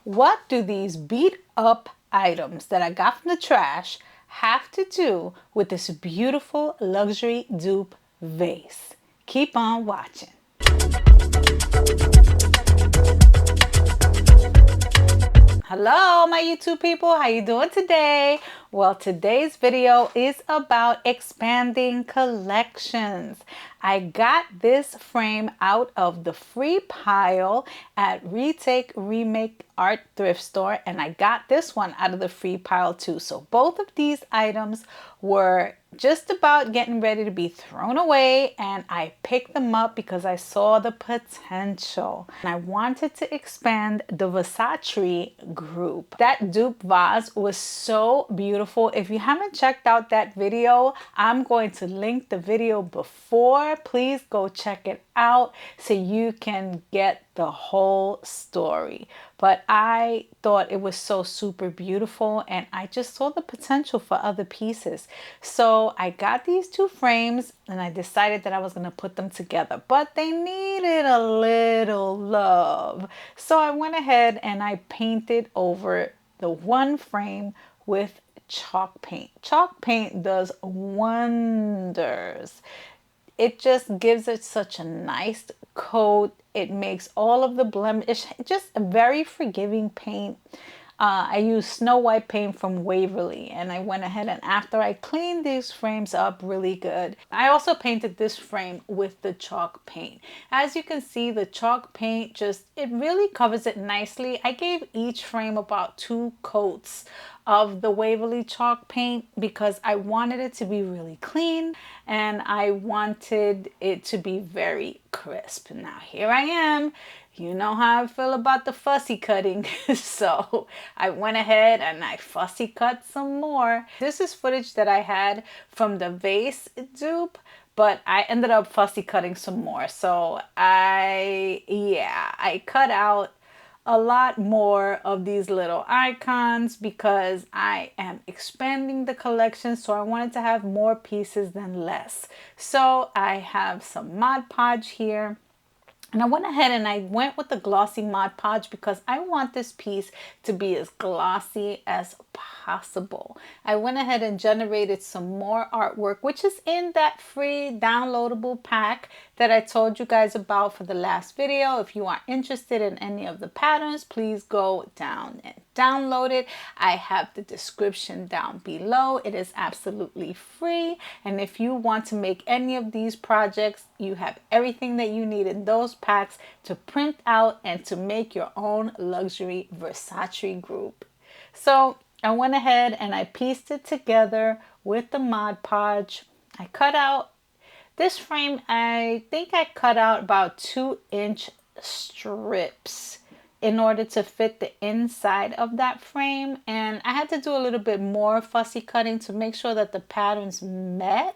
What do these beat up items that I got from the trash have to do with this beautiful luxury dupe vase? Keep on watching. Hello my YouTube people, how you doing today? Well, today's video is about expanding collections. I got this frame out of the free pile at Retake Remake Art Thrift Store, and I got this one out of the free pile too. So both of these items were just about getting ready to be thrown away, and I picked them up because I saw the potential and I wanted to expand the Versace group. That dupe vase was so beautiful. If you haven't checked out that video, I'm going to link the video before. Please go check it out so you can get the whole story. But I thought it was so super beautiful, and I just saw the potential for other pieces. So I got these two frames and I decided that I was going to put them together, but they needed a little love. So I went ahead and I painted over the one frame with chalk paint. Chalk paint does wonders. It just gives it such a nice coat. It makes all of the blemish, just a very forgiving paint. I used Snow White paint from Waverly, and I went ahead and after I cleaned these frames up really good, I also painted this frame with the chalk paint. As you can see, the chalk paint it really covers it nicely. I gave each frame about 2 coats of the Waverly chalk paint because I wanted it to be really clean and I wanted it to be very crisp. Now here I am. You know how I feel about the fussy cutting. So I went ahead and I fussy cut some more. This is footage that I had from the vase dupe, but I ended up fussy cutting some more. So I cut out a lot more of these little icons because I am expanding the collection, so I wanted to have more pieces than less. So I have some Mod Podge here. And I went ahead and I went with the glossy Mod Podge because I want this piece to be as glossy as possible. I went ahead and generated some more artwork, which is in that free downloadable pack that I told you guys about for the last video. If you are interested in any of the patterns, please go down and download it. I have the description down below. It is absolutely free. And if you want to make any of these projects, you have everything that you need in those packs to print out and to make your own luxury Versace group. So I went ahead and I pieced it together with the Mod Podge. I cut out this frame. I think I cut out about 2-inch strips in order to fit the inside of that frame, and I had to do a little bit more fussy cutting to make sure that the patterns met.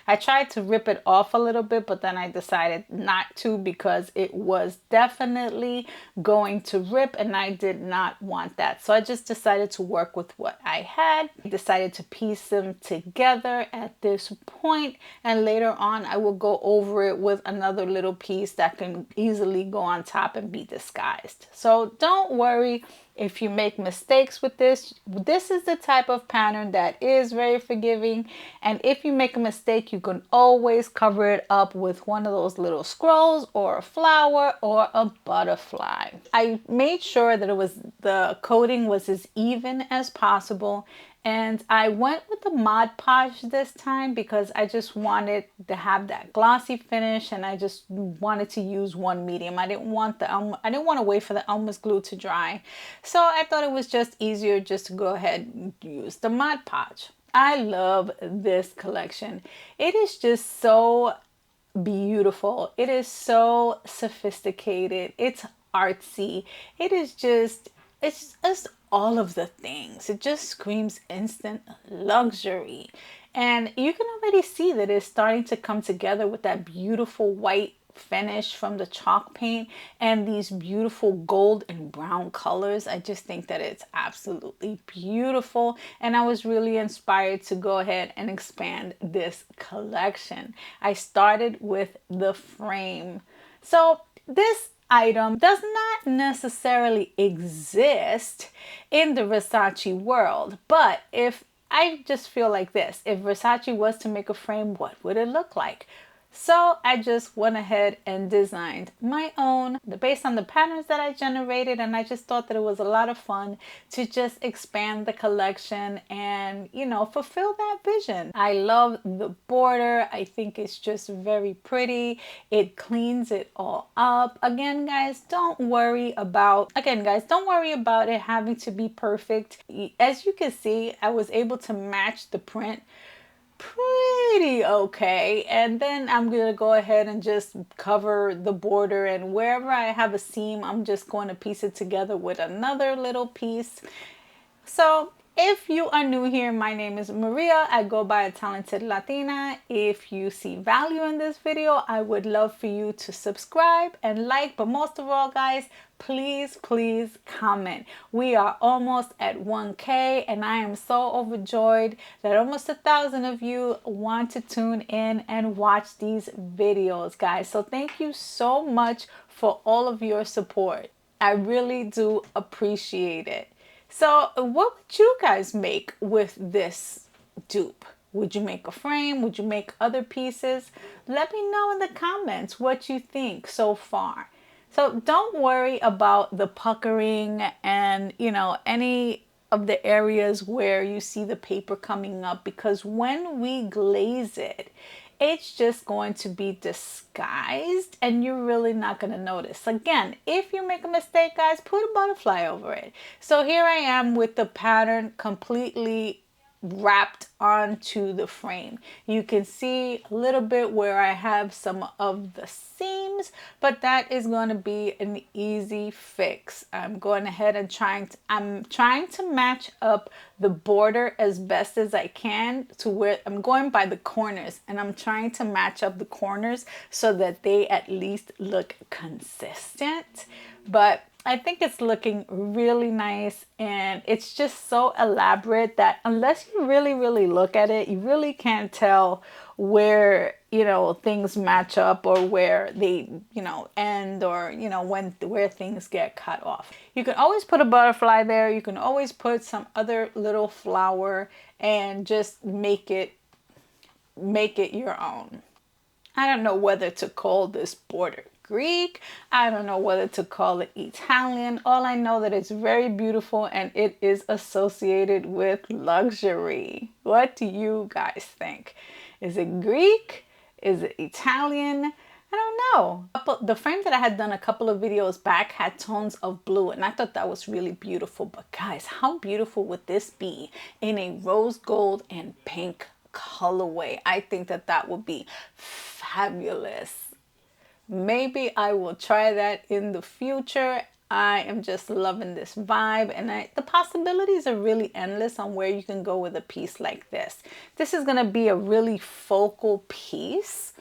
I tried to rip it off a little bit, but then I decided not to because it was definitely going to rip and I did not want that. So I just decided to work with what I had. I decided to piece them together at this point, and later on I will go over it with another little piece that can easily go on top and be disguised. So don't worry if you make mistakes with this. This is the type of pattern that is very forgiving, and if you make a mistake, you can always cover it up with one of those little scrolls or a flower or a butterfly. I made sure that the coating was as even as possible, and I went with the Mod Podge this time because I just wanted to have that glossy finish, and I just wanted to use one medium. I didn't want to wait for the Elmer's glue to dry. So I thought it was just easier just to go ahead and use the Mod Podge. I love this collection. It is just so beautiful. It is so sophisticated. It's artsy. It's just all of the things. It just screams instant luxury. And you can already see that it's starting to come together with that beautiful white finish from the chalk paint and these beautiful gold and brown colors. I just think that it's absolutely beautiful, and I was really inspired to go ahead and expand this collection. I started with the frame. So this item does not necessarily exist in the Versace world. But if I just feel like this, if Versace was to make a frame, what would it look like? So I just went ahead and designed my own based on the patterns that I generated, and I just thought that it was a lot of fun to just expand the collection and, you know, fulfill that vision. I love the border. I think it's just very pretty. It cleans it all up. Again, guys, don't worry about it having to be perfect. As you can see, I was able to match the print pretty okay, and then I'm gonna go ahead and just cover the border, and wherever I have a seam, I'm just going to piece it together with another little piece. So if you are new here, my name is Maria. I go by a Talented Latina. If you see value in this video, I would love for you to subscribe and like, but most of all, guys, please comment. We are almost at 1K, and I am so overjoyed that almost 1,000 of you want to tune in and watch these videos, guys. So thank you so much for all of your support. I really do appreciate it. So what would you guys make with this dupe? Would you make a frame? Would you make other pieces? Let me know in the comments what you think so far. So don't worry about the puckering and, you know, any of the areas where you see the paper coming up, because when we glaze it, it's just going to be disguised and you're really not going to notice. Again, if you make a mistake, guys, put a butterfly over it. So here I am with the pattern completely wrapped onto the frame. You can see a little bit where I have some of the seams, but that is going to be an easy fix. I'm going ahead and I'm trying to match up the border as best as I can to where I'm going by the corners, and I'm trying to match up the corners so that they at least look consistent. But I think it's looking really nice, and it's just so elaborate that unless you really look at it, you really can't tell where, you know, things match up or where they, you know, end, or, you know, where things get cut off. You can always put a butterfly there. You can always put some other little flower and just make it your own. I don't know whether to call this border Greek. I don't know whether to call it Italian. All I know that it's very beautiful and it is associated with luxury. What do you guys think? Is it Greek? Is it Italian? I don't know. The frame that I had done a couple of videos back had tones of blue, and I thought that was really beautiful. But guys, how beautiful would this be in a rose gold and pink colorway? I think that that would be fabulous. Maybe I will try that in the future. I am just loving this vibe, and the possibilities are really endless on where you can go with a piece like this. This is going to be a really focal piece.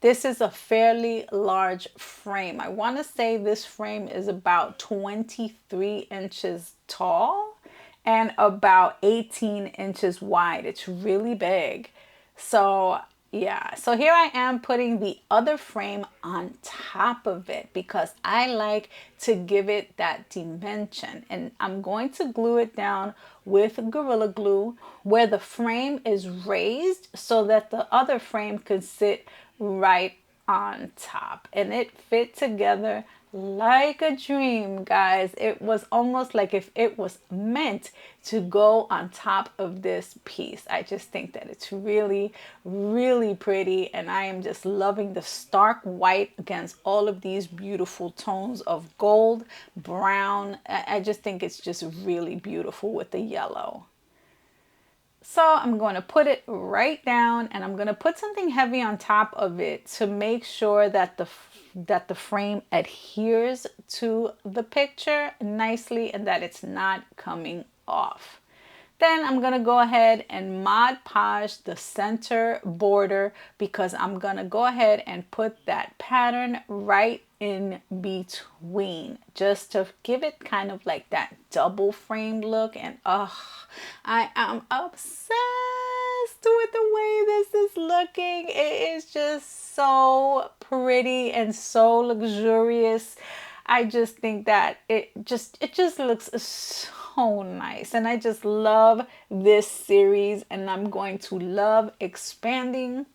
This is a fairly large frame. I want to say this frame is about 23 inches tall and about 18 inches wide. It's really big. So yeah, so here I am putting the other frame on top of it because I like to give it that dimension. And I'm going to glue it down with Gorilla Glue where the frame is raised so that the other frame could sit right on top. And it fit together like a dream, guys. It was almost like if it was meant to go on top of this piece. I just think that it's really pretty, and I am just loving the stark white against all of these beautiful tones of gold, brown. I just think it's just really beautiful with the yellow. So I'm going to put it right down, and I'm going to put something heavy on top of it to make sure that the frame adheres to the picture nicely and that it's not coming off. Then I'm going to go ahead and Mod Podge the center border because I'm going to go ahead and put that pattern right in between just to give it kind of like that double frame look. And I am obsessed with the way this is looking. It is just so pretty and so luxurious. I just think that it just looks so nice, and I just love this series, and I'm going to love expanding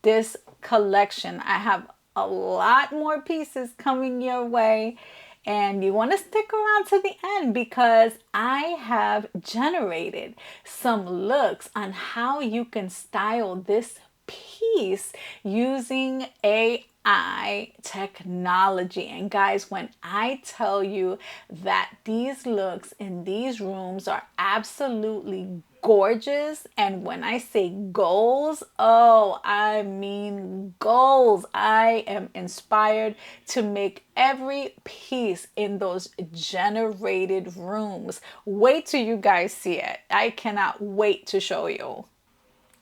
this collection. I have a lot more pieces coming your way, and you want to stick around to the end because I have generated some looks on how you can style this piece using AI technology. And guys, when I tell you that these looks in these rooms are absolutely gorgeous, and when I say goals, oh, I mean goals. I am inspired to make every piece in those generated rooms. Wait till you guys see it. I cannot wait to show you.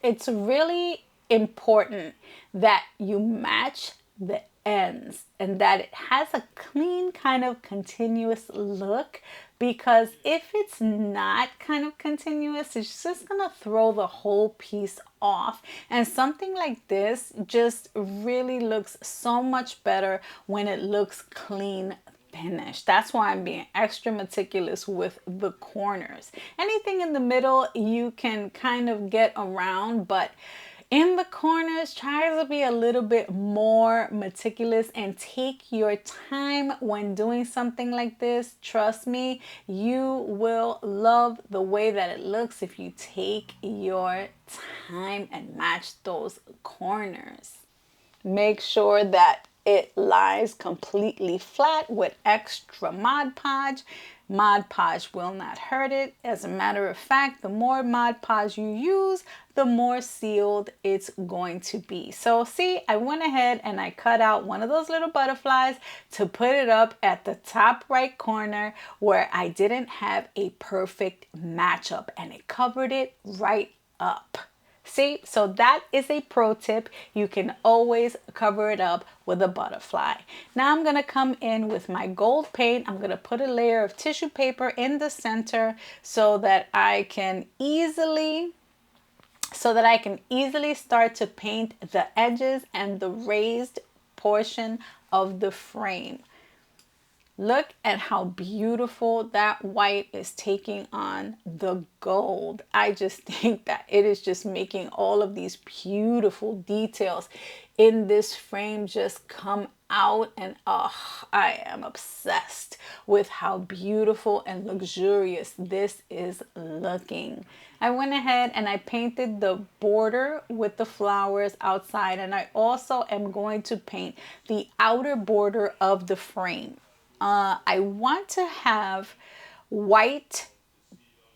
It's really important that you match the ends and that it has a clean kind of continuous look, because if it's not kind of continuous, it's just gonna throw the whole piece off. And something like this just really looks so much better when it looks clean finish. That's why I'm being extra meticulous with the corners. Anything in the middle you can kind of get around, but in the corners, try to be a little bit more meticulous and take your time when doing something like this. Trust me, you will love the way that it looks if you take your time and match those corners. Make sure that it lies completely flat with extra Mod Podge. Mod Podge will not hurt it. As a matter of fact, the more Mod Podge you use, the more sealed it's going to be. So see, I went ahead and I cut out one of those little butterflies to put it up at the top right corner where I didn't have a perfect matchup, and it covered it right up. See, so that is a pro tip. You can always cover it up with a butterfly. Now I'm going to come in with my gold paint. I'm going to put a layer of tissue paper in the center so that I can easily start to paint the edges and the raised portion of the frame. Look at how beautiful that white is taking on the gold. I just think that it is just making all of these beautiful details in this frame just come out, and oh, I am obsessed with how beautiful and luxurious this is looking. I went ahead and I painted the border with the flowers outside, and I also am going to paint the outer border of the frame. I want to have white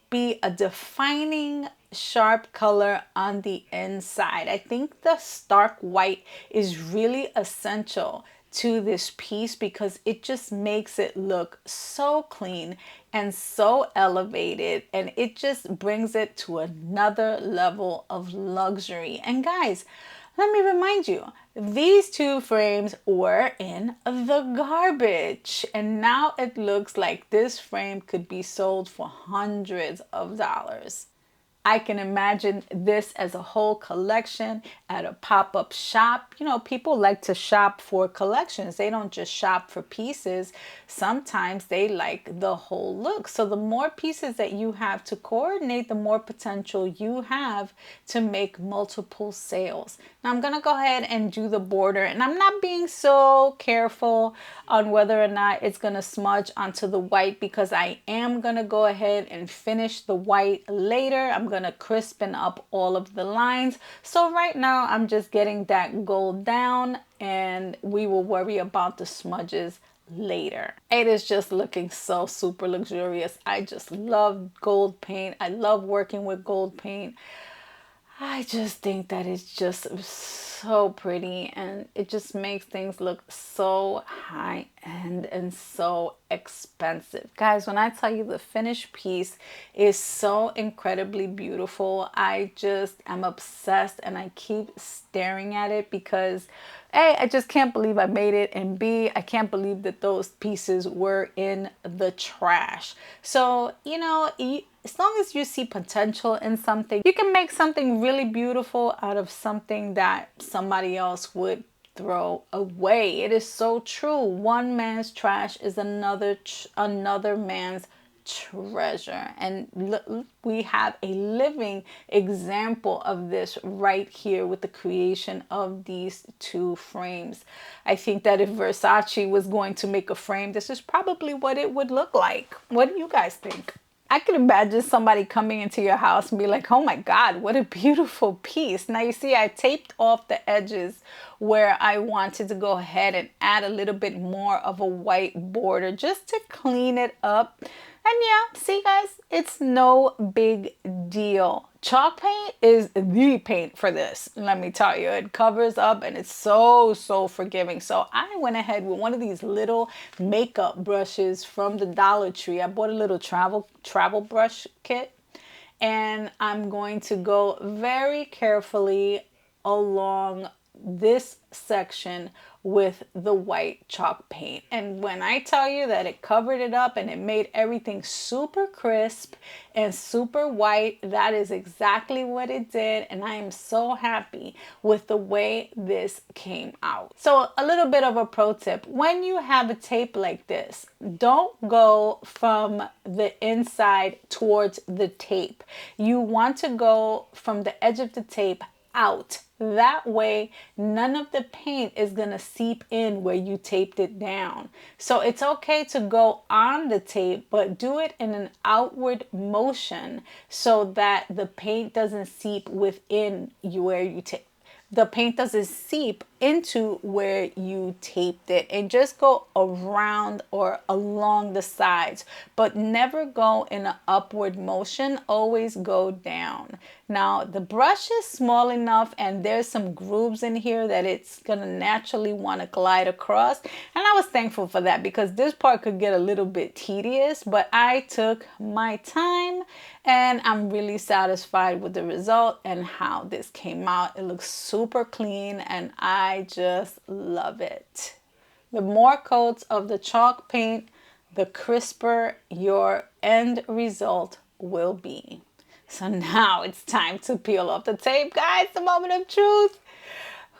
be a defining sharp color on the inside. I think the stark white is really essential to this piece because it just makes it look so clean and so elevated, and it just brings it to another level of luxury. And guys, let me remind you, these two frames were in the garbage, and now it looks like this frame could be sold for hundreds of dollars. I can imagine this as a whole collection at a pop-up shop. You know, people like to shop for collections. They don't just shop for pieces. Sometimes they like the whole look. So the more pieces that you have to coordinate, the more potential you have to make multiple sales. Now I'm going to go ahead and do the border, and I'm not being so careful on whether or not it's going to smudge onto the white because I am going to go ahead and finish the white later. I'm going to crispen up all of the lines. So right now I'm just getting that gold down, and we will worry about the smudges later. It is just looking so super luxurious. I just love gold paint. I love working with gold paint. I just think that it's just so pretty, and it just makes things look so high end and so expensive. Guys, when I tell you the finished piece is so incredibly beautiful, I just am obsessed, and I keep staring at it because A, I just can't believe I made it, and B, I can't believe that those pieces were in the trash. So, you know, as long as you see potential in something, you can make something really beautiful out of something that somebody else would throw away. It is so true. One man's trash is another man's treasure. And we have a living example of this right here with the creation of these two frames. I think that if Versace was going to make a frame, this is probably what it would look like. What do you guys think? I could imagine somebody coming into your house and be like, oh my God, what a beautiful piece. Now you see, I taped off the edges where I wanted to go ahead and add a little bit more of a white border just to clean it up. And yeah, see guys, it's no big deal. Chalk paint is the paint for this. Let me tell you, it covers up and it's so forgiving. So I went ahead with one of these little makeup brushes from the Dollar Tree. I bought a little travel brush kit, and I'm going to go very carefully along this section with the white chalk paint. And when I tell you that it covered it up and it made everything super crisp and super white, that is exactly what it did. And I am so happy with the way this came out. So a little bit of a pro tip: when you have a tape like this, don't go from the inside towards the tape. You want to go from the edge of the tape out. That way, none of the paint is going to seep in where you taped it down. So it's okay to go on the tape, but do it in an outward motion so that the paint doesn't seep within where you tape. The paint doesn't seep into where you taped it, and just go around or along the sides, but never go in an upward motion. Always go down. Now the brush is small enough and there's some grooves in here that it's gonna naturally want to glide across, and I was thankful for that because this part could get a little bit tedious, but I took my time and I'm really satisfied with the result and how this came out. It looks super clean and I just love it. The more coats of the chalk paint, the crisper your end result will be. So now it's time to peel off the tape, guys. The moment of truth.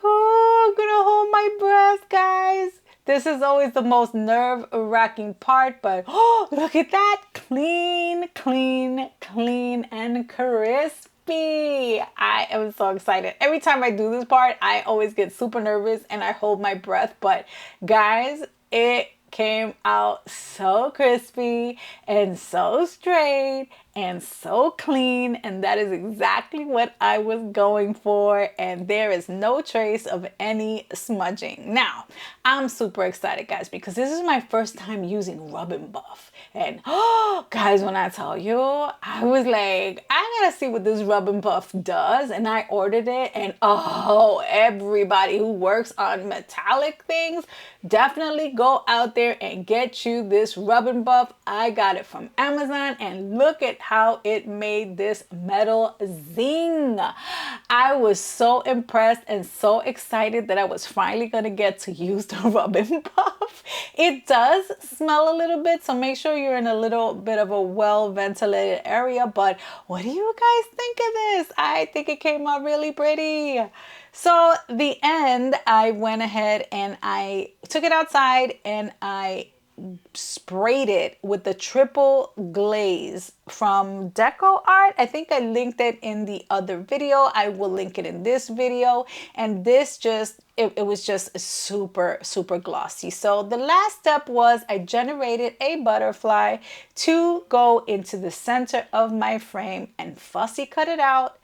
Oh, I'm gonna hold my breath, guys. This is always the most nerve-wracking part, but oh, look at that. Clean, clean, clean, and crisp. I am so excited. Every time I do this part, I always get super nervous and I hold my breath. But guys, it came out so crispy and so straight and so clean, and that is exactly what I was going for, and there is no trace of any smudging. Now I'm super excited, guys, because this is my first time using rub and buff, and oh guys, when I tell you, I was like, I gotta see what this rub and buff does, and I ordered it, and oh, everybody who works on metallic things, definitely go out there and get you this rub and buff. I got it from Amazon, and look at how it made this metal zing. I was so impressed and so excited that I was finally gonna get to use the rub and buff. It does smell a little bit, so make sure you're in a little bit of a well ventilated area, but what do you guys think of this? I think it came out really pretty. So the end, I went ahead and I took it outside and I sprayed it with the triple glaze from Deco Art. I think I linked it in the other video. I will link it in this video. And this just, it was just super glossy. So the last step was I generated a butterfly to go into the center of my frame and fussy cut it out.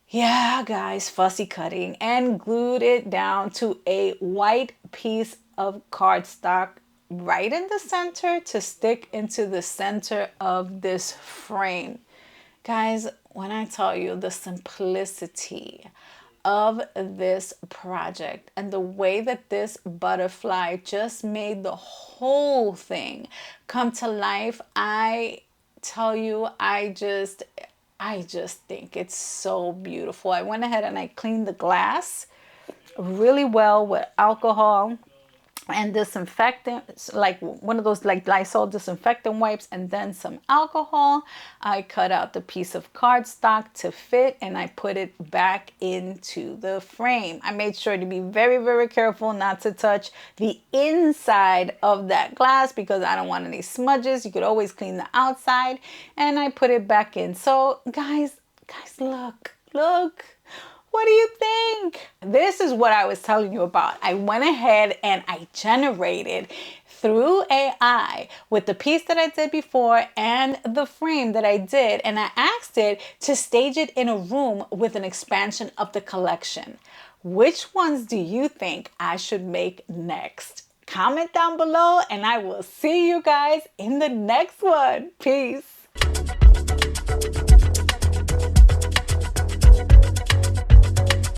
Yeah, guys, fussy cutting, and glued it down to a white piece of cardstock right in the center to stick into the center of this frame. Guys, when I tell you the simplicity of this project and the way that this butterfly just made the whole thing come to life, I tell you, I just think it's so beautiful. I went ahead and I cleaned the glass really well with alcohol and disinfectant, like one of those like Lysol disinfectant wipes, and then some alcohol. I cut out the piece of cardstock to fit and I put it back into the frame. I made sure to be very, very careful not to touch the inside of that glass because I don't want any smudges. You could always clean the outside, and I put it back in. So guys, look. What do you think? This is what I was telling you about. I went ahead and I generated through AI with the piece that I did before and the frame that I did, and I asked it to stage it in a room with an expansion of the collection. Which ones do you think I should make next? Comment down below and I will see you guys in the next one. Peace.